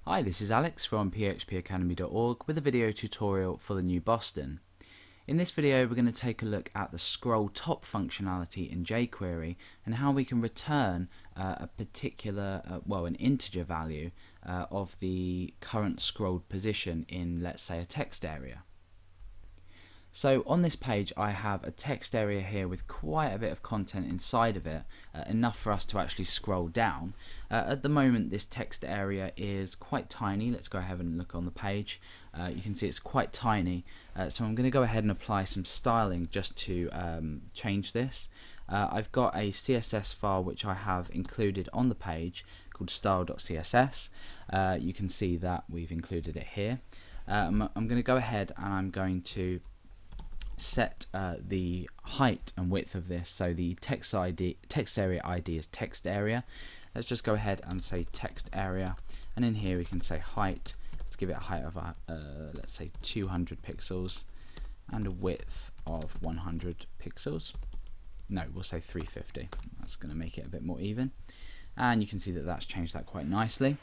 Hi, this is Alex from phpacademy.org with a video tutorial for the new Boston. In this video we're going to take a look at the scrollTop functionality in jQuery and how we can return a particular, an integer value of the current scrolled position in, let's say, a text area. So on this page I have a text area here with quite a bit of content inside of it, enough for us to actually scroll down. At the moment this text area is quite tiny. Let's go ahead and look on the page. You can see it's quite tiny, so I'm going to go ahead and apply some styling just to change this. I've got a CSS file which I have included on the page called style.css. You can see that we've included it here. I'm going to go ahead and I'm going to set the height and width of this. So the text area ID is text area. Let's just go ahead and say text area, and in here we can say height. Let's give it a height of let's say 200 pixels and a width of 100 pixels. No, we'll say 350. That's going to make it a bit more even, and you can see that that's changed that quite nicely.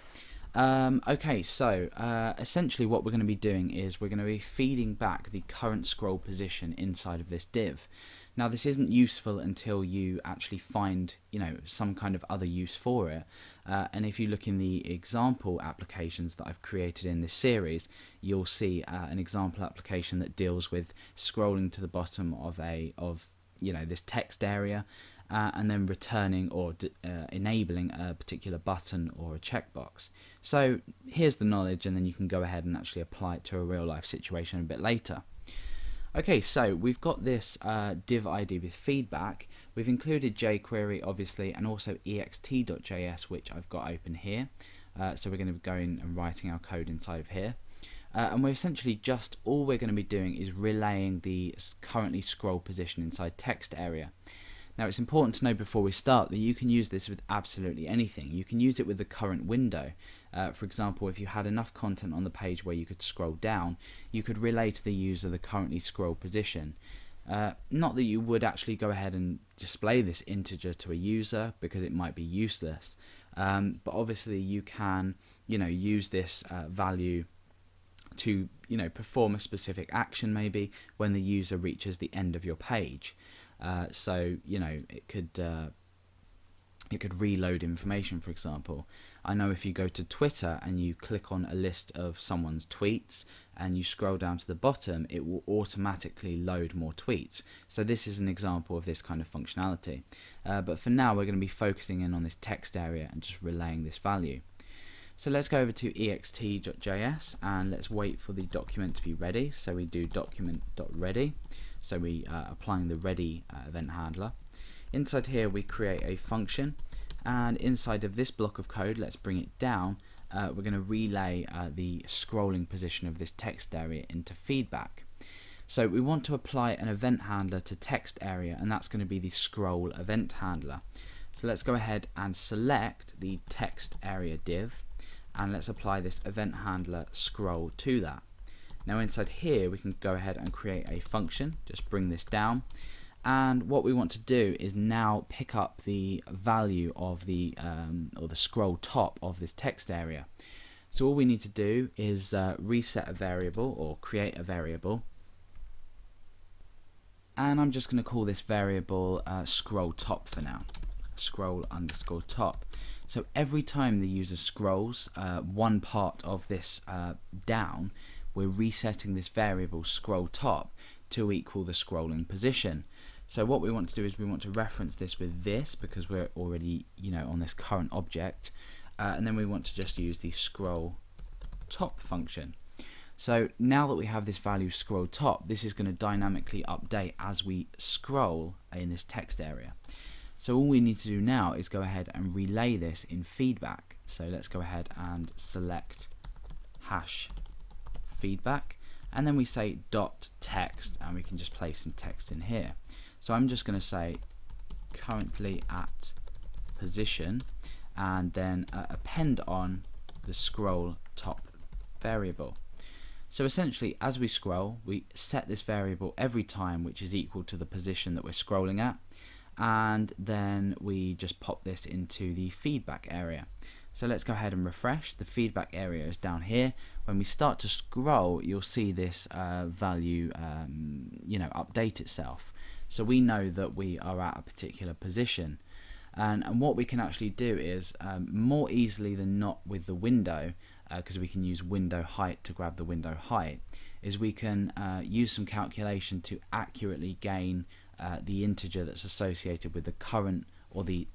Okay, so essentially what we're going to be doing is we're going to be feeding back the current scroll position inside of this div. Now this isn't useful until you actually find, some kind of other use for it. And if you look in the example applications that I've created in this series, you'll see an example application that deals with scrolling to the bottom of this text area. And then returning or enabling a particular button or a checkbox. So here's the knowledge, and then you can go ahead and actually apply it to a real life situation a bit later. Okay, so we've got this div ID with feedback. We've included jQuery obviously, and also ext.js, which I've got open here. So we're going to be going and writing our code inside of here. And we're essentially all we're going to be doing is relaying the currently scroll position inside text area. Now it's important to know before we start that you can use this with absolutely anything. You can use it with the current window. For example, if you had enough content on the page where you could scroll down, you could relay to the user the currently scrolled position. Not that you would actually go ahead and display this integer to a user because it might be useless, but obviously you can use this value to perform a specific action, maybe when the user reaches the end of your page. So it could reload information, for example. I know if you go to Twitter and you click on a list of someone's tweets and you scroll down to the bottom, it will automatically load more tweets. So this is an example of this kind of functionality. But for now we're going to be focusing in on this text area and just relaying this value. So let's go over to ext.js and let's wait for the document to be ready. So we do document.ready. So we are applying the ready event handler. Inside here we create a function, and inside of this block of code, let's bring it down. We're going to relay the scrolling position of this text area into feedback. So we want to apply an event handler to text area, and that's going to be the scroll event handler. So let's go ahead and select the text area div, and let's apply this event handler scroll to that. Now inside here we can go ahead and create a function, just bring this down, and what we want to do is now pick up the value of the scroll top of this text area. So all we need to do is reset a variable or create a variable, and I'm just going to call this variable scroll top for now, scroll_top. So every time the user scrolls one part of this down, we're resetting this variable scrollTop to equal the scrolling position. So what we want to do is we want to reference this with this because we're already on this current object, and then we want to just use the scrollTop function. So now that we have this value scrollTop, this is going to dynamically update as we scroll in this text area. So all we need to do now is go ahead and relay this in feedback. So let's go ahead and select hash feedback, and then we say dot text, and we can just place some text in here. So I'm just going to say currently at position, and then append on the scroll top variable. So essentially as we scroll, we set this variable every time, which is equal to the position that we're scrolling at, and then we just pop this into the feedback area. So let's go ahead and refresh. The feedback area is down here. When we start to scroll, you'll see this value update itself. So we know that we are at a particular position. And what we can actually do is, more easily than not with the window, because we can use window height to grab the window height, is we can use some calculation to accurately gain the integer that's associated with the current or the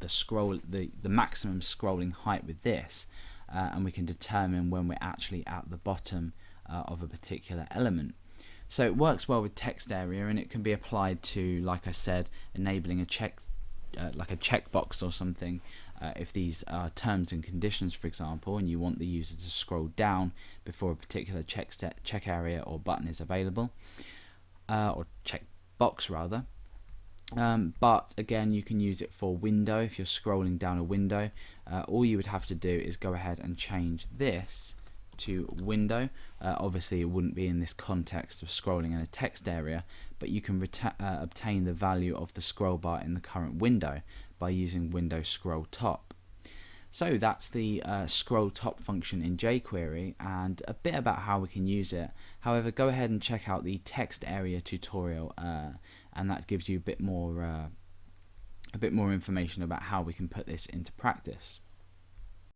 maximum scrolling height with this, and we can determine when we're actually at the bottom of a particular element. So it works well with text area, and it can be applied to, like I said, enabling a like a checkbox or something, if these are terms and conditions, for example, and you want the user to scroll down before a particular check area or button is available, or checkbox rather. But again, you can use it for window. If you're scrolling down a window, all you would have to do is go ahead and change this to window. Obviously it wouldn't be in this context of scrolling in a text area, but you can obtain the value of the scroll bar in the current window by using window scrollTop. So that's the scrollTop function in jQuery, and a bit about how we can use it. However, go ahead and check out the text area tutorial, and that gives you a bit more information about how we can put this into practice.